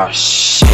Oh, shit.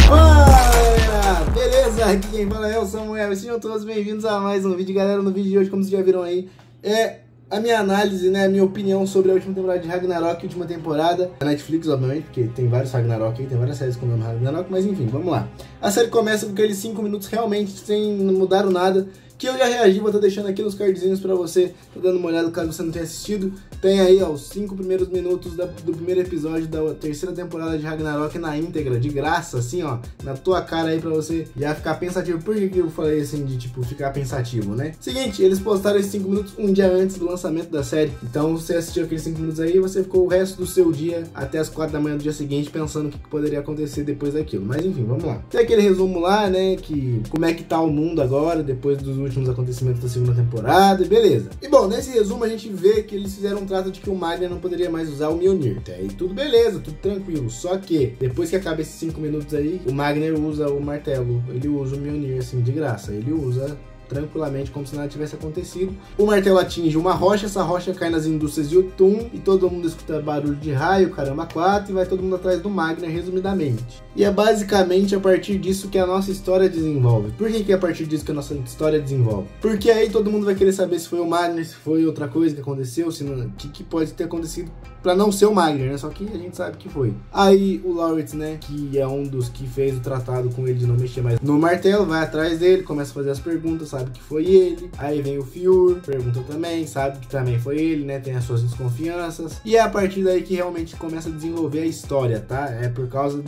Fala, beleza? Aqui quem fala é o Samuel. Sejam todos bem-vindos a mais um vídeo, galera. No vídeo de hoje, como vocês já viram aí, é a minha análise, né, a minha opinião sobre a última temporada de Ragnarok, última temporada da Netflix, obviamente, porque tem vários Ragnarok aí, tem várias séries com o nome Ragnarok, mas enfim, vamos lá. A série começa com aqueles 5 minutos realmente sem mudar nada, que eu já reagi, vou estar deixando aqui nos cardzinhos pra você, tô dando uma olhada caso você não tenha assistido. Tem aí, ó, os 5 primeiros minutos do primeiro episódio da terceira temporada de Ragnarok na íntegra, de graça, assim, ó, na tua cara aí pra você já ficar pensativo. Por que eu falei assim, de tipo, ficar pensativo, né? Seguinte, eles postaram esses 5 minutos um dia antes do lançamento da série, então você assistiu aqueles 5 minutos aí e você ficou o resto do seu dia, até as 4 da manhã do dia seguinte, pensando o que poderia acontecer depois daquilo. Mas enfim, vamos lá. Tem aquele resumo lá, né, que como é que tá o mundo agora, depois dos últimos acontecimentos da segunda temporada, e beleza. E bom, nesse resumo a gente vê que eles fizeram um trato de que o Magner não poderia mais usar o Mjolnir. Até aí tudo beleza, tudo tranquilo. Só que, depois que acaba esses 5 minutos aí, o Magner usa o martelo. Ele usa o Mjolnir, assim, de graça. Ele usa tranquilamente, como se nada tivesse acontecido. O martelo atinge uma rocha, essa rocha cai nas indústrias de Utum, e todo mundo escuta barulho de raio, caramba 4, e vai todo mundo atrás do Magner, resumidamente. E é basicamente a partir disso que a nossa história desenvolve. Por que é a partir disso que a nossa história desenvolve? Porque aí todo mundo vai querer saber se foi o Magner, se foi outra coisa que aconteceu, se não, que pode ter acontecido pra não ser o Magner, né? Só que a gente sabe que foi. Aí o Lauritz, né, que é um dos que fez o tratado com ele de não mexer mais no martelo, vai atrás dele, começa a fazer as perguntas, sabe que foi ele. Aí vem o Fjord, pergunta também, sabe que também foi ele, né, tem as suas desconfianças. E é a partir daí que realmente começa a desenvolver a história, tá? É por causa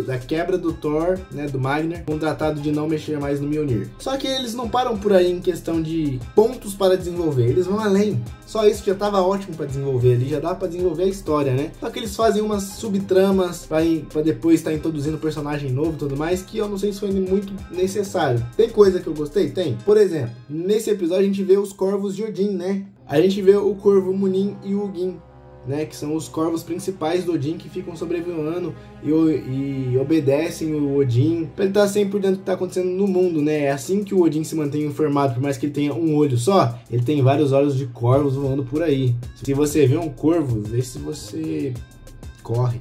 da quebra do Thor, né, do Magner, com o tratado de não mexer mais no Mjolnir. Só que eles não param por aí em questão de pontos para desenvolver, eles vão além. Só isso já tava ótimo para desenvolver ali, já dá para desenvolver a história, né? Só que eles fazem umas subtramas para depois estar introduzindo personagem novo e tudo mais, que eu não sei se foi muito necessário. Tem coisa que eu gostei? Tem. Por exemplo, nesse episódio a gente vê os corvos de Odin, né? A gente vê o corvo Munin e o Hugin, né, que são os corvos principais do Odin que ficam sobrevivendo e obedecem o Odin pra ele estar sempre por dentro do que tá acontecendo no mundo, né? É assim que o Odin se mantém informado, por mais que ele tenha um olho só, ele tem vários olhos de corvos voando por aí. Se você vê um corvo, vê se você corre,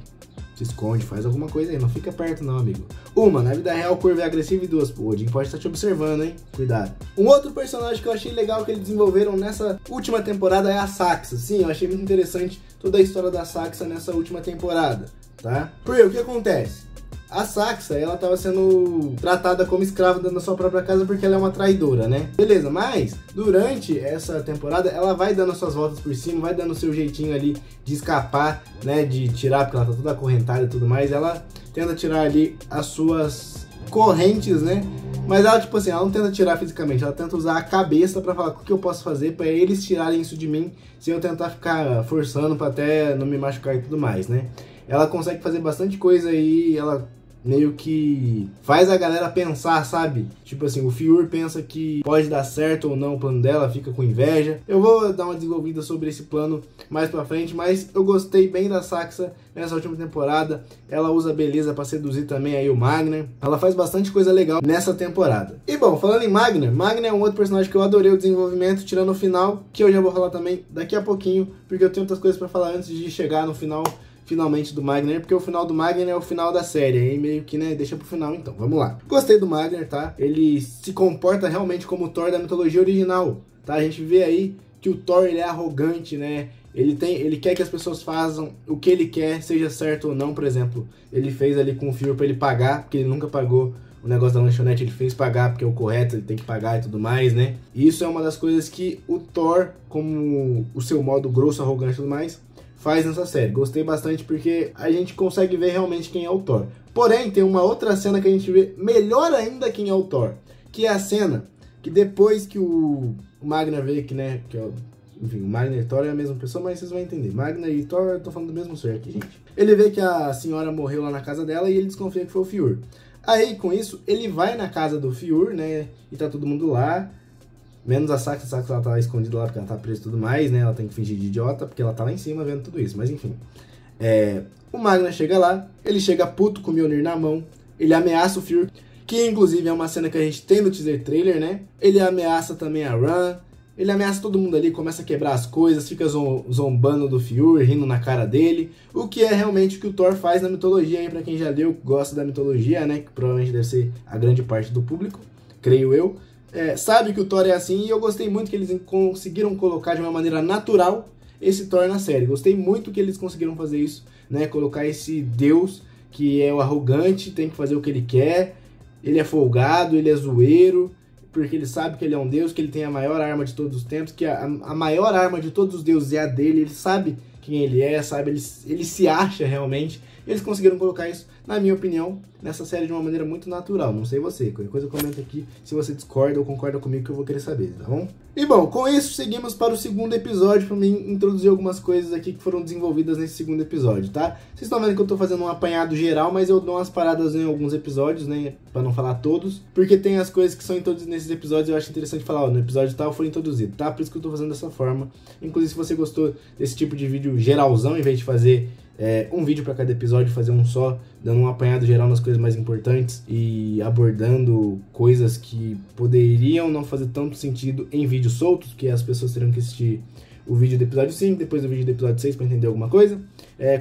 se esconde, faz alguma coisa aí, não fica perto não, amigo. Uma, na vida real o corvo é agressivo, e duas, o Odin pode estar te observando, hein? Cuidado. Um outro personagem que eu achei legal que eles desenvolveram nessa última temporada é a Saxa. Sim, eu achei muito interessante toda a história da Saxa nessa última temporada, tá? Porque o que acontece? A Saxa, ela tava sendo tratada como escrava dentro da sua própria casa porque ela é uma traidora, né? Beleza, mas durante essa temporada ela vai dando as suas voltas por cima, vai dando o seu jeitinho ali de escapar, né? De tirar, porque ela tá toda acorrentada e tudo mais. Ela tenta tirar ali as suas correntes, né? Mas ela, tipo assim, ela não tenta tirar fisicamente, ela tenta usar a cabeça pra falar o que eu posso fazer pra eles tirarem isso de mim, sem eu tentar ficar forçando pra até não me machucar e tudo mais, né? Ela consegue fazer bastante coisa aí, ela meio que faz a galera pensar, sabe? Tipo assim, o Fjord pensa que pode dar certo ou não o plano dela, fica com inveja. Eu vou dar uma desenvolvida sobre esse plano mais pra frente, mas eu gostei bem da Saxa nessa última temporada. Ela usa a beleza pra seduzir também aí o Magner. Ela faz bastante coisa legal nessa temporada. E bom, falando em Magner, Magner é um outro personagem que eu adorei o desenvolvimento, tirando o final, que eu já vou falar também daqui a pouquinho, porque eu tenho outras coisas pra falar antes de chegar no final finalmente do Magner, porque o final do Magner é o final da série, aí meio que, né, deixa pro final então, vamos lá. Gostei do Magner, tá? Ele se comporta realmente como o Thor da mitologia original, tá? A gente vê aí que o Thor, ele é arrogante, né? Ele quer que as pessoas façam o que ele quer, seja certo ou não. Por exemplo, ele fez ali com o Fjord pra ele pagar, porque ele nunca pagou o negócio da lanchonete, ele fez pagar porque é o correto, ele tem que pagar e tudo mais, né? E isso é uma das coisas que o Thor, como o seu modo grosso, arrogante e tudo mais, faz nessa série. Gostei bastante porque a gente consegue ver realmente quem é o Thor. Porém, tem uma outra cena que a gente vê melhor ainda quem é o Thor, que é a cena que depois que o Magner vê que, né, que é enfim, o Magner e Thor é a mesma pessoa, mas vocês vão entender. Magner e Thor, eu tô falando do mesmo ser aqui, gente. Ele vê que a senhora morreu lá na casa dela e ele desconfia que foi o Fjord. Aí, com isso, ele vai na casa do Fjord, né, e tá todo mundo lá, menos a Saxa. Ela tá escondida lá porque ela tá presa e tudo mais, né? Ela tem que fingir de idiota porque ela tá lá em cima vendo tudo isso. Mas enfim. O Magner chega lá, ele chega puto com o Mjolnir na mão, ele ameaça o Fjord, que inclusive é uma cena que a gente tem no teaser trailer, né? Ele ameaça também a Ran, Ele ameaça todo mundo ali, começa a quebrar as coisas, fica zombando do Fjord, rindo na cara dele. O que é realmente o que o Thor faz na mitologia aí, pra quem já leu, gosta da mitologia, né? Que provavelmente deve ser a grande parte do público, creio eu. Sabe que o Thor é assim, e eu gostei muito que eles conseguiram colocar de uma maneira natural esse Thor na série. Gostei muito que eles conseguiram fazer isso, né? Colocar esse deus que é o arrogante, tem que fazer o que ele quer, ele é folgado, ele é zoeiro, porque ele sabe que ele é um deus, que ele tem a maior arma de todos os tempos, que a maior arma de todos os deuses é a dele, ele sabe quem ele é, sabe, ele se acha realmente. Eles conseguiram colocar isso, na minha opinião, nessa série de uma maneira muito natural. Não sei você, qualquer coisa comenta aqui se você discorda ou concorda comigo, que eu vou querer saber, tá bom? E bom, com isso seguimos para o segundo episódio, para mim introduzir algumas coisas aqui que foram desenvolvidas nesse segundo episódio, tá? Vocês estão vendo que eu tô fazendo um apanhado geral, mas eu dou umas paradas em alguns episódios, né, para não falar todos, porque tem as coisas que são introduzidas nesses episódios, eu acho interessante falar, ó, no episódio tal foi introduzido, tá? Por isso que eu tô fazendo dessa forma. Inclusive, se você gostou desse tipo de vídeo geralzão, em vez de fazer um vídeo para cada episódio, fazer um só, dando um apanhado geral nas coisas mais importantes e abordando coisas que poderiam não fazer tanto sentido em vídeos soltos, que as pessoas terão que assistir o vídeo do episódio 5, depois o vídeo do episódio 6 para entender alguma coisa.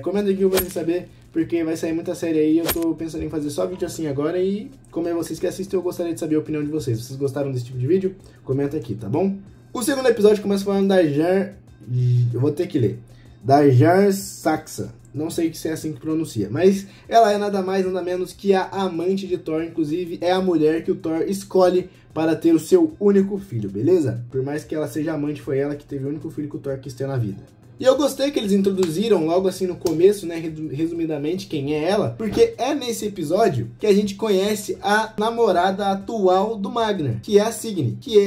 Comenta aqui, eu vou saber, porque vai sair muita série aí, eu tô pensando em fazer só vídeo assim agora, e como é vocês que assistem, eu gostaria de saber a opinião de vocês. Se vocês gostaram desse tipo de vídeo, comenta aqui, tá bom? O segundo episódio começa falando da eu vou ter que ler. Da Jar Saxa. Não sei se é assim que pronuncia, mas ela é nada mais, nada menos que a amante de Thor, inclusive é a mulher que o Thor escolhe para ter o seu único filho, beleza? Por mais que ela seja amante, foi ela que teve o único filho que o Thor quis ter na vida. E eu gostei que eles introduziram logo assim no começo, né, resumidamente, quem é ela, porque é nesse episódio que a gente conhece a namorada atual do Magnar, que é a Signy, que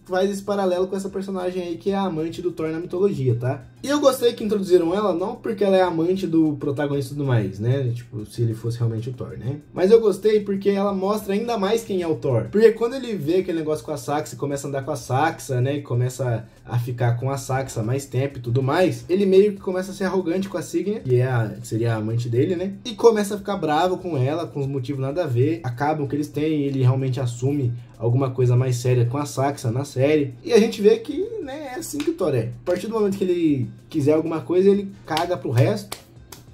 faz esse paralelo com essa personagem aí que é a amante do Thor na mitologia, tá? E eu gostei que introduziram ela, não porque ela é amante do protagonista e tudo mais, né? Tipo, se ele fosse realmente o Thor, né? Mas eu gostei porque ela mostra ainda mais quem é o Thor. Porque quando ele vê aquele negócio com a Saxa e começa a andar com a Saxa, né? E começa a ficar com a Saxa mais tempo e tudo mais, ele meio que começa a ser arrogante com a Signy, que seria a amante dele, né? E começa a ficar bravo com ela, com os motivos nada a ver. Acabam que eles têm e ele realmente assume alguma coisa mais séria com a Saxa na série. E a gente vê que, né, é assim que o Thor é. A partir do momento que ele quiser alguma coisa, ele caga pro resto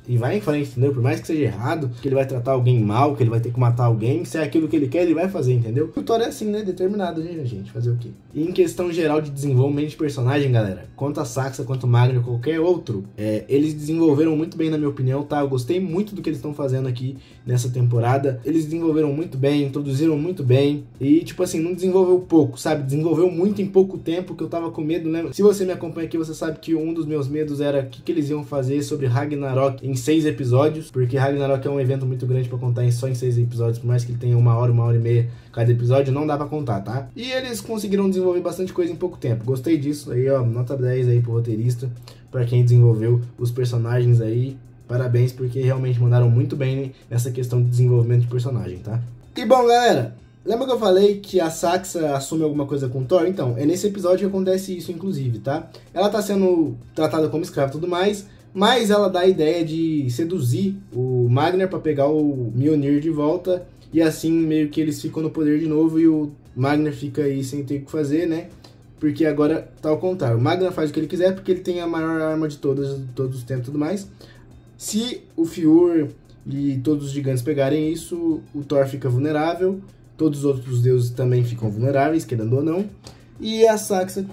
e vai em frente, entendeu? Por mais que seja errado, que ele vai tratar alguém mal, que ele vai ter que matar alguém, se é aquilo que ele quer, ele vai fazer, entendeu? O Thor é assim, né? Determinado, né, gente? Fazer o quê? E em questão geral de desenvolvimento de personagem, galera, quanto a Saxa, quanto o Magnar, qualquer outro, eles desenvolveram muito bem, na minha opinião, tá? Eu gostei muito do que eles estão fazendo aqui nessa temporada. Eles desenvolveram muito bem, introduziram muito bem e, tipo assim, não desenvolveu pouco, sabe? Desenvolveu muito em pouco tempo, que eu tava com medo, né? Se você me acompanha aqui, você sabe que um dos meus medos era o que eles iam fazer sobre Ragnarok em 6 episódios, porque Ragnarok é um evento muito grande pra contar só em 6 episódios, por mais que ele tenha 1 hora e meia cada episódio, não dá pra contar, tá? E eles conseguiram desenvolver bastante coisa em pouco tempo. Gostei disso, aí ó, nota 10 aí pro roteirista, pra quem desenvolveu os personagens aí, parabéns, porque realmente mandaram muito bem, né, nessa questão de desenvolvimento de personagem, tá? E bom, galera, lembra que eu falei que a Saxa assume alguma coisa com o Thor? Então, é nesse episódio que acontece isso, inclusive, tá? Ela tá sendo tratada como escrava e tudo mais, mas ela dá a ideia de seduzir o Magnar pra pegar o Mjolnir de volta, e assim meio que eles ficam no poder de novo e o Magnar fica aí sem ter o que fazer, né? Porque agora tá ao contrário, o Magnar faz o que ele quiser porque ele tem a maior arma de todos os tempos e tudo mais. Se o Fjord e todos os gigantes pegarem isso, o Thor fica vulnerável, todos os outros deuses também ficam vulneráveis, querendo ou não. E a Saxa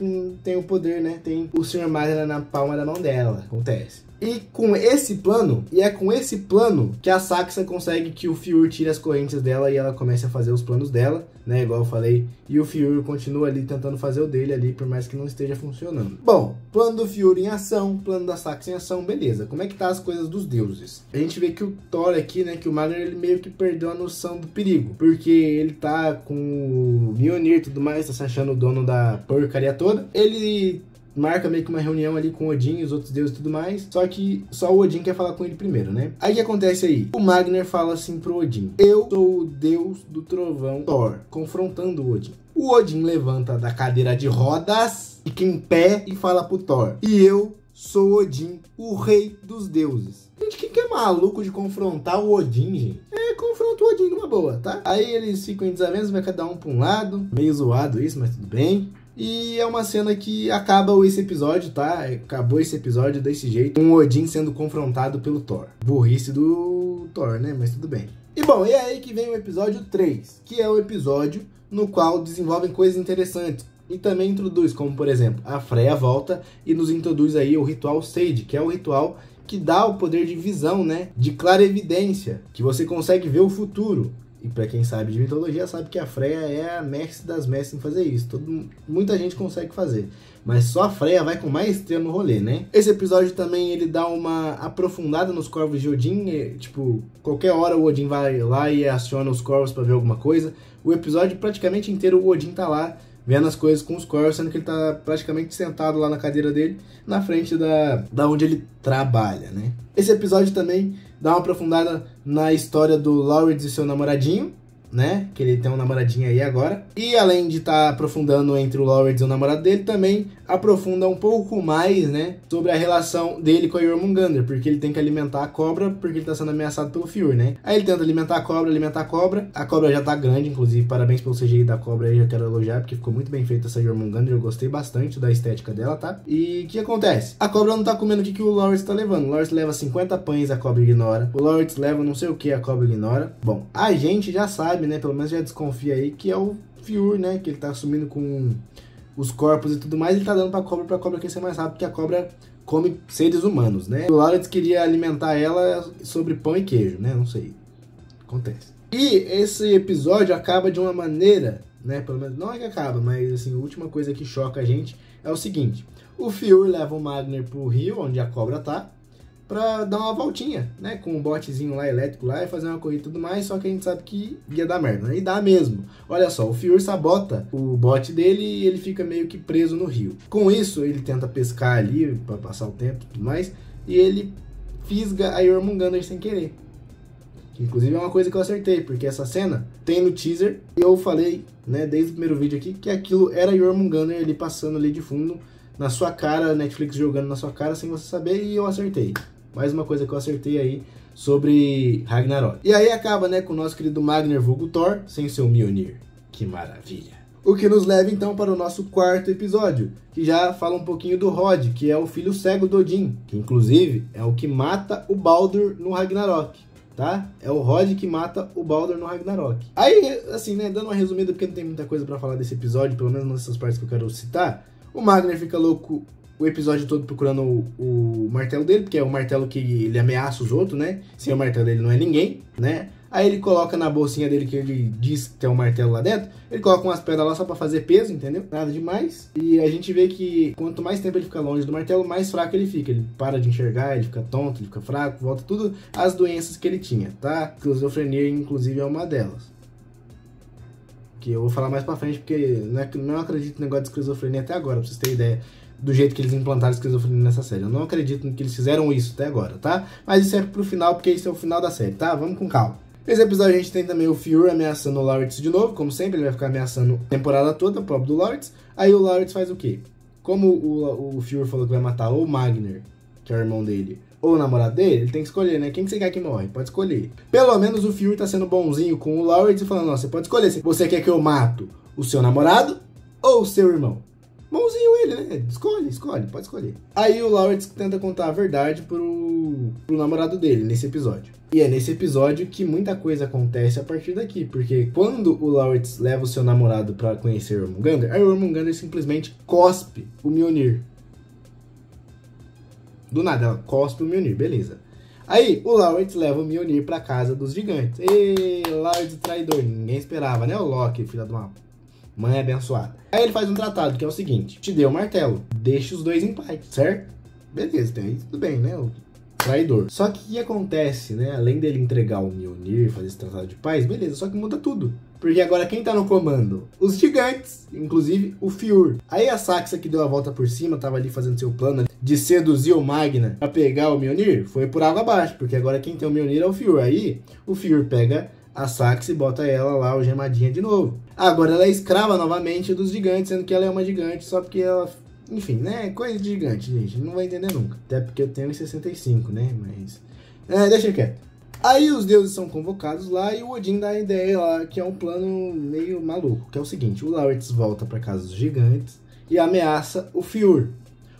tem o poder, né? Tem o Sr. Magnar na palma da mão dela. Acontece. E com esse plano, é com esse plano que a Saxa consegue que o Fjord tire as correntes dela e ela comece a fazer os planos dela, né? Igual eu falei. E o Fjord continua ali tentando fazer o dele ali, por mais que não esteja funcionando. Bom, plano do Fjord em ação, plano da Saxa em ação, beleza. Como é que tá as coisas dos deuses? A gente vê que o Thor aqui, né? Que o Magnar, ele meio que perdeu a noção do perigo. Porque ele tá com o Mjolnir e tudo mais, tá se achando o dono da porcaria toda. Ele marca meio que uma reunião ali com Odin e os outros deuses e tudo mais. Só que só o Odin quer falar com ele primeiro, né? Aí o que acontece aí? O Magnar fala assim pro Odin: eu sou o deus do trovão Thor, confrontando o Odin. O Odin levanta da cadeira de rodas, fica em pé e fala pro Thor: e eu sou Odin, o rei dos deuses. Gente, quem que é maluco de confrontar o Odin, gente? Confronta o Odin numa boa, tá? Aí eles ficam em desavenças, vai cada um pra um lado. Meio zoado isso, mas tudo bem. E é uma cena que acaba esse episódio, tá? Acabou esse episódio desse jeito, com o Odin sendo confrontado pelo Thor. Burrice do Thor, né? Mas tudo bem. E bom, é aí que vem o episódio 3, que é o episódio no qual desenvolvem coisas interessantes. E também introduz, como por exemplo, a Freya volta e nos introduz aí o ritual Sage, que é o ritual que dá o poder de visão, né? De clarevidência, que você consegue ver o futuro. E pra quem sabe de mitologia, sabe que a Freya é a mestre das mestras em fazer isso. Muita gente consegue fazer. Mas só a Freya vai com maestria no rolê, né? Esse episódio também, ele dá uma aprofundada nos corvos de Odin. Tipo, qualquer hora o Odin vai lá e aciona os corvos pra ver alguma coisa. O episódio praticamente inteiro o Odin tá lá vendo as coisas com os corvos, sendo que ele tá praticamente sentado lá na cadeira dele, na frente da onde ele trabalha, né? Esse episódio também dá uma aprofundada na história do Laurits e seu namoradinho, né? Que ele tem um namoradinho aí agora. E além de estar aprofundando entre o Laurits e o namorado dele, também aprofunda um pouco mais, né? Sobre a relação dele com a Jormungandr, porque ele tem que alimentar a cobra, porque ele tá sendo ameaçado pelo Fjord, né? Aí ele tenta alimentar a cobra. A cobra já tá grande, inclusive, parabéns pelo CGI da cobra aí, já quero elogiar, porque ficou muito bem feita essa Jormungandr, eu gostei bastante da estética dela, tá? E o que acontece? A cobra não tá comendo o que o Laurits tá levando. O Laurits leva 50 pães, a cobra ignora. O Laurits leva não sei o que, a cobra ignora. Bom, a gente já sabe, né? Pelo menos já desconfia aí que é o Fjord, né? Que ele tá assumindo com os corpos e tudo mais, ele tá dando pra cobra crescer mais rápido, porque a cobra come seres humanos, né? O Laurits queria alimentar ela sobre pão e queijo, né? Não sei. Acontece. E esse episódio acaba de uma maneira, né? Pelo menos não é que acaba, mas assim, a última coisa que choca a gente é o seguinte. O Fjord leva o Magner pro rio, onde a cobra tá, pra dar uma voltinha, né? Com um botezinho lá elétrico lá e fazer uma corrida e tudo mais, só que a gente sabe que ia dar merda, né? E dá mesmo. Olha só, o Fjord sabota o bote dele e ele fica meio que preso no rio. Com isso, ele tenta pescar ali pra passar o tempo e tudo mais, e ele fisga a Jormungandr sem querer. Que, inclusive é uma coisa que eu acertei, porque essa cena tem no teaser, e eu falei, né, desde o primeiro vídeo aqui, que aquilo era a Jormungandr ali passando ali de fundo, na sua cara, Netflix jogando na sua cara sem você saber, e eu acertei. Mais uma coisa que eu acertei aí sobre Ragnarok. E aí acaba, né, com o nosso querido Magner vulgo Thor, sem seu Mjolnir. Que maravilha. O que nos leva então para o nosso quarto episódio, que já fala um pouquinho do Rod, que é o filho cego do Odin, que inclusive é o que mata o Baldur no Ragnarok, tá? É o Rod que mata o Baldur no Ragnarok. Aí, assim, né, dando uma resumida, porque não tem muita coisa pra falar desse episódio, pelo menos nessas partes que eu quero citar, o Magner fica louco o episódio todo procurando o martelo dele, porque é o martelo que ele ameaça os outros, né? Sem o martelo dele não é ninguém, né? Aí ele coloca na bolsinha dele, que ele diz que tem um martelo lá dentro, ele coloca umas pedras lá só pra fazer peso, entendeu? Nada demais. E a gente vê que quanto mais tempo ele fica longe do martelo, mais fraco ele fica. Ele para de enxergar, ele fica tonto, ele fica fraco, volta tudo as doenças que ele tinha, tá? Esquizofrenia, inclusive, é uma delas. Que eu vou falar mais pra frente, porque não acredito no negócio de esquizofrenia até agora, pra vocês terem ideia do jeito que eles implantaram a esquizofrenia nessa série. Eu não acredito que eles fizeram isso até agora, tá? Mas isso é pro final, porque isso é o final da série, tá? Vamos com calma. Nesse episódio a gente tem também o Fjord ameaçando o Laurits de novo, como sempre, ele vai ficar ameaçando a temporada toda, o próprio do Laurits. Aí o Laurits faz o quê? Como o Fjord falou que vai matar ou o Magner, que é o irmão dele, ou o namorado dele, ele tem que escolher, né? Quem que você quer que morre? Pode escolher. Pelo menos o Fjord tá sendo bonzinho com o Laurits e falando, não, você pode escolher. Você quer que eu mato o seu namorado ou o seu irmão? Bonzinho ele, né? Escolhe, pode escolher. Aí o Laurits tenta contar a verdade pro namorado dele, nesse episódio. E é nesse episódio que muita coisa acontece a partir daqui, porque quando o Laurits leva o seu namorado pra conhecer o Jormungandr, a Jormungandr simplesmente cospe o Mjolnir. Do nada, ela cospe o Mjolnir, beleza. Aí o Laurits leva o Mjolnir pra casa dos gigantes. Ê, Laurits traidor, ninguém esperava, né? O Loki, filha de uma mãe abençoada. Aí ele faz um tratado, que é o seguinte: te deu o martelo, deixa os dois em paz, certo? Beleza, então tudo bem, né? O traidor. Só que o que acontece, né? Além dele entregar o Mjolnir, fazer esse tratado de paz, beleza, só que muda tudo. Porque agora quem tá no comando? Os gigantes, inclusive o Fjord. Aí a Saxa, que deu a volta por cima, tava ali fazendo seu plano de seduzir o Magna pra pegar o Mjolnir, foi por água abaixo, porque agora quem tem o Mjolnir é o Fjord. Aí o Fjord pega a Saxa e bota ela lá, algemadinha de novo. Agora ela é escrava novamente dos gigantes, sendo que ela é uma gigante, só porque ela... Enfim, né? Coisa de gigante, gente. Não vai entender nunca. Até porque eu tenho 65, né? Mas... deixa quieto. Aí os deuses são convocados lá e o Odin dá a ideia lá, que é um plano meio maluco. Que é o seguinte, o Laurits volta pra casa dos gigantes. e ameaça o Fjord.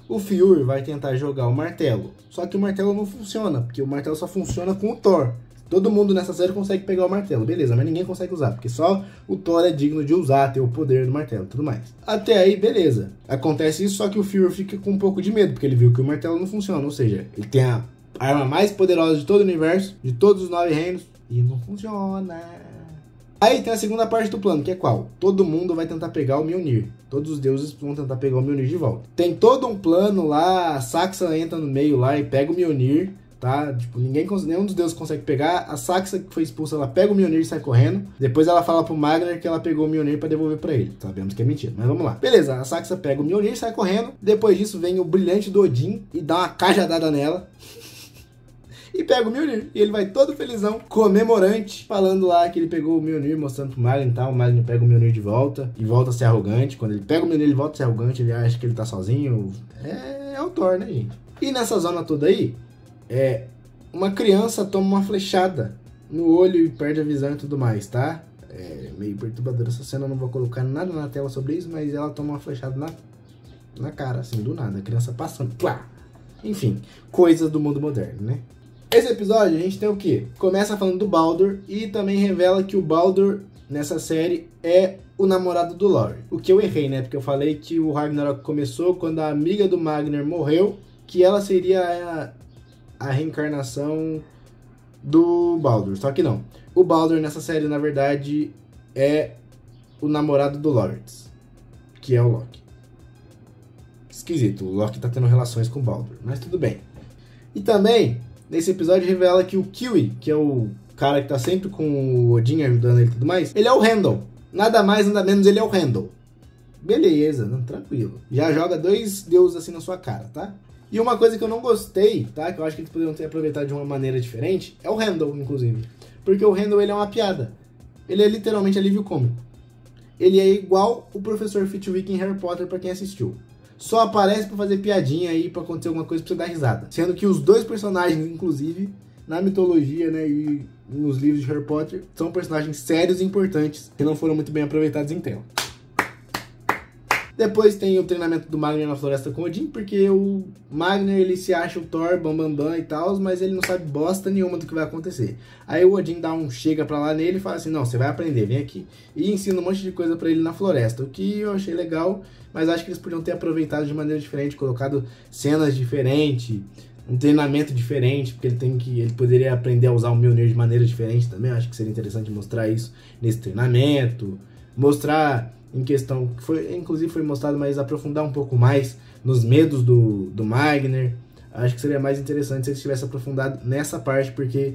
O Fjord vai tentar jogar o martelo, só que o martelo não funciona, porque o martelo só funciona com o Thor. Todo mundo nessa série consegue pegar o martelo, beleza, mas ninguém consegue usar, porque só o Thor é digno de usar, ter o poder do martelo e tudo mais. Até aí, beleza. Acontece isso, só que o Fjord fica com um pouco de medo, porque ele viu que o martelo não funciona, ou seja, ele tem a arma mais poderosa de todo o universo, de todos os 9 reinos, e não funciona. Aí tem a segunda parte do plano, que é qual? Todo mundo vai tentar pegar o Mjolnir. Todos os deuses vão tentar pegar o Mjolnir de volta. Tem todo um plano lá, a Saxa entra no meio lá e pega o Mjolnir, tá? Tipo, nenhum dos deuses consegue pegar. A Saxa, que foi expulsa, ela pega o Mjolnir e sai correndo. Depois ela fala pro Magner que ela pegou o Mjolnir pra devolver pra ele. Sabemos que é mentira, mas vamos lá. Beleza, a Saxa pega o Mjolnir e sai correndo. Depois disso vem o brilhante do Odin e dá uma cajadada nela. E pega o Mjolnir. E ele vai todo felizão, comemorante, falando lá que ele pegou o Mjolnir, mostrando pro Magner e tal. O Magner pega o Mjolnir de volta e volta a ser arrogante. Quando ele pega o Mjolnir, ele volta a ser arrogante. Ele acha que ele tá sozinho. É o Thor, né, gente? E nessa zona toda aí, uma criança toma uma flechada no olho e perde a visão e tudo mais, tá? É meio perturbadora essa cena. Eu não vou colocar nada na tela sobre isso, mas ela toma uma flechada na cara, assim, do nada. A criança passando. Plá! Enfim, coisas do mundo moderno, né? Esse episódio a gente tem o quê? Começa falando do Baldur e também revela que o Baldur, nessa série, é o namorado do Loki. O que eu errei, né? Porque eu falei que o Ragnarok começou quando a amiga do Magner morreu, que ela seria a reencarnação do Baldur. Só que não. O Baldur nessa série, na verdade, é o namorado do Lawrence, que é o Loki. Esquisito, o Loki tá tendo relações com o Baldur, mas tudo bem. E também, nesse episódio revela que o Kiwi, que é o cara que tá sempre com o Odin ajudando ele e tudo mais, ele é o Heimdall. Nada mais, nada menos, ele é o Heimdall. Beleza, não, tranquilo. Já joga 2 deuses assim na sua cara, tá? E uma coisa que eu não gostei, tá? Que eu acho que eles poderiam ter aproveitado de uma maneira diferente, é o Heimdall, inclusive. Porque o Heimdall, ele é uma piada. Ele é literalmente alívio cômico. Ele é igual o Professor Flitwick em Harry Potter, pra quem assistiu. Só aparece pra fazer piadinha aí, pra acontecer alguma coisa pra você dar risada. Sendo que os 2 personagens, inclusive, na mitologia, né, e nos livros de Harry Potter, são personagens sérios e importantes, que não foram muito bem aproveitados em tela. Depois tem o treinamento do Magner na floresta com Odin, porque o Magner, ele se acha o Thor, bambambam e tal, mas ele não sabe bosta nenhuma do que vai acontecer. Aí o Odin dá um chega pra lá nele e fala assim, não, você vai aprender, vem aqui. E ensina um monte de coisa pra ele na floresta, o que eu achei legal, mas acho que eles podiam ter aproveitado de maneira diferente, colocado cenas diferentes, um treinamento diferente, porque ele poderia aprender a usar o Mjolnir de maneira diferente também. Eu acho que seria interessante mostrar isso nesse treinamento, mostrar em questão, que inclusive foi mostrado, mas aprofundar um pouco mais nos medos do Magner. Acho que seria mais interessante se eles tivessem aprofundado nessa parte, porque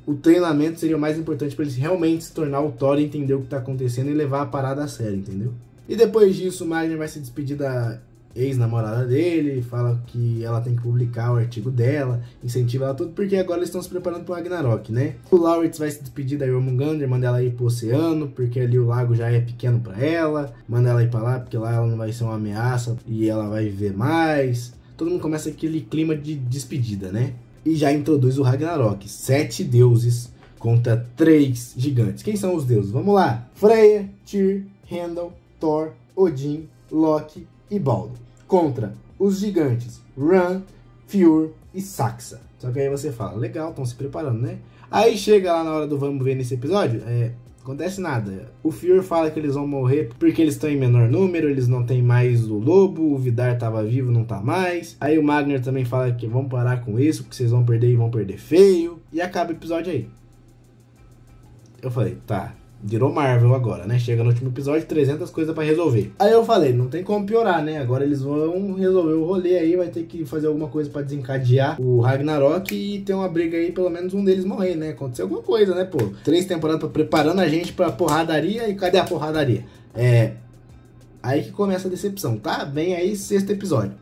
o treinamento seria o mais importante para eles realmente se tornar o Thor e entender o que está acontecendo e levar a parada a sério, entendeu? E depois disso, o Magner vai se despedir da ex-namorada dele, fala que ela tem que publicar o artigo dela, incentiva ela tudo, porque agora eles estão se preparando para o Ragnarok, né? O Laurits vai se despedir da Jormungandr, manda ela ir pro oceano, porque ali o lago já é pequeno para ela, manda ela ir para lá, porque lá ela não vai ser uma ameaça e ela vai viver mais. Todo mundo começa aquele clima de despedida, né? E já introduz o Ragnarok, 7 deuses contra 3 gigantes. Quem são os deuses? Vamos lá! Freyja, Tyr, Heimdall, Thor, Odin, Loki e Baldur, contra os gigantes Ran, Fjord e Saxa. Só que aí você fala, legal, estão se preparando, né? Aí chega lá na hora do vamos ver nesse episódio, acontece nada. O Fjord fala que eles vão morrer porque eles estão em menor número, eles não tem mais o lobo, o Vidar tava vivo, não tá mais. Aí o Magner também fala que vão parar com isso, porque vocês vão perder e vão perder feio. E acaba o episódio aí. Eu falei, tá, virou Marvel agora, né? Chega no último episódio, 300 coisas pra resolver. Aí eu falei, não tem como piorar, né? Agora eles vão resolver o rolê aí, vai ter que fazer alguma coisa pra desencadear o Ragnarok e ter uma briga aí, pelo menos um deles morrer, né? Acontecer alguma coisa, né, pô? 3 temporadas preparando a gente pra porradaria e cadê a porradaria? Aí que começa a decepção, tá? Vem aí 6º episódio.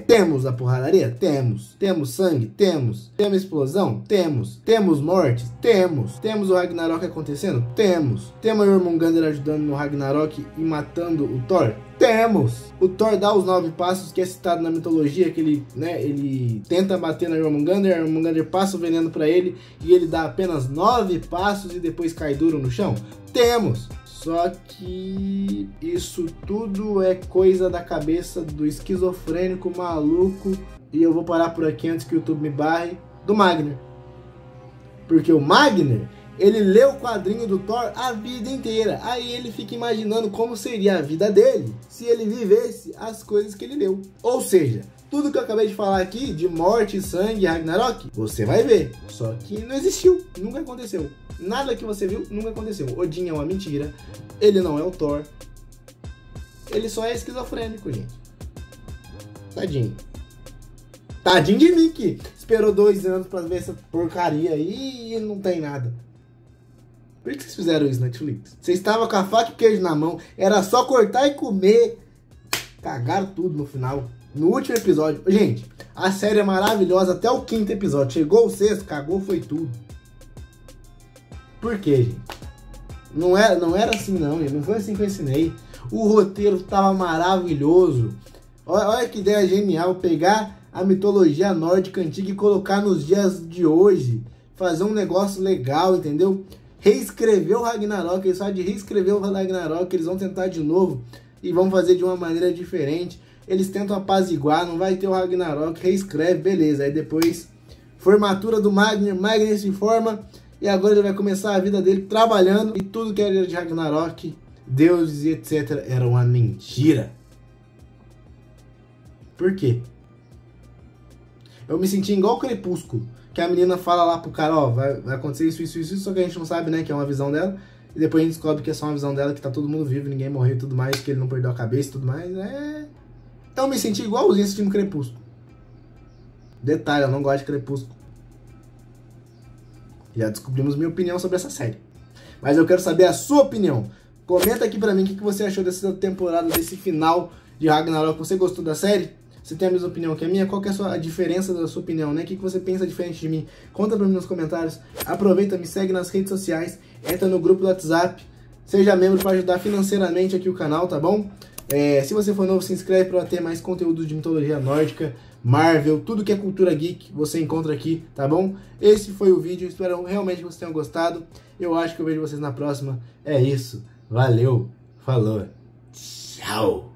Temos a porradaria? Temos. Temos sangue? Temos. Temos explosão? Temos. Temos mortes? Temos. Temos o Ragnarok acontecendo? Temos. Temos a Jormungandr ajudando no Ragnarok e matando o Thor? Temos! O Thor dá os 9 passos, que é citado na mitologia, que ele tenta bater na Jormungandr, a Jormungandr passa o veneno pra ele, e ele dá apenas 9 passos e depois cai duro no chão. Temos! Só que isso tudo é coisa da cabeça do esquizofrênico maluco, e eu vou parar por aqui antes que o YouTube me barre, do Magner. Porque o Magner, ele lê o quadrinho do Thor a vida inteira. Aí ele fica imaginando como seria a vida dele se ele vivesse as coisas que ele leu. Ou seja, tudo que eu acabei de falar aqui, de morte, sangue, Ragnarok, você vai ver. Só que não existiu, nunca aconteceu. Nada que você viu, nunca aconteceu. Odin é uma mentira, ele não é o Thor. Ele só é esquizofrênico, gente. Tadinho. Tadinho de mim que esperou 2 anos pra ver essa porcaria aí e não tem nada. Por que vocês fizeram isso, Netflix? Vocês estavam com a faca e o queijo na mão, era só cortar e comer. Cagaram tudo no final. No último episódio. Gente, a série é maravilhosa até o 5º episódio. Chegou o 6º, cagou, foi tudo. Por quê, gente? Não era assim não, gente. Não foi assim que eu ensinei. O roteiro tava maravilhoso. Olha que ideia genial, pegar a mitologia nórdica antiga e colocar nos dias de hoje. Fazer um negócio legal, entendeu? Reescrever o Ragnarok, eles sabem de reescrever o Ragnarok, eles vão tentar de novo e vão fazer de uma maneira diferente. Eles tentam apaziguar, não vai ter o Ragnarok, reescreve, beleza. Aí depois, formatura do Magner, Magner se forma e agora ele vai começar a vida dele trabalhando e tudo que era de Ragnarok, deuses e etc. era uma mentira. Por quê? Eu me senti igual o Crepúsculo, que a menina fala lá pro cara, ó, vai acontecer isso, só que a gente não sabe, né, que é uma visão dela, e depois a gente descobre que é só uma visão dela, que tá todo mundo vivo, ninguém morreu e tudo mais, que ele não perdeu a cabeça e tudo mais, Eu me senti igualzinho assistindo Crepúsculo. Detalhe, eu não gosto de Crepúsculo. Já descobrimos minha opinião sobre essa série. Mas eu quero saber a sua opinião. Comenta aqui pra mim o que você achou dessa temporada, desse final de Ragnarok. Você gostou da série? Você tem a mesma opinião que a minha? Qual que é a diferença da sua opinião, né? O que você pensa diferente de mim? Conta pra mim nos comentários. Aproveita, me segue nas redes sociais. Entra no grupo do WhatsApp. Seja membro para ajudar financeiramente aqui o canal, tá bom? Se você for novo, se inscreve para ter mais conteúdo de mitologia nórdica, Marvel, tudo que é cultura geek, você encontra aqui, tá bom? Esse foi o vídeo. Espero realmente que vocês tenham gostado. Eu acho que eu vejo vocês na próxima. É isso. Valeu. Falou. Tchau.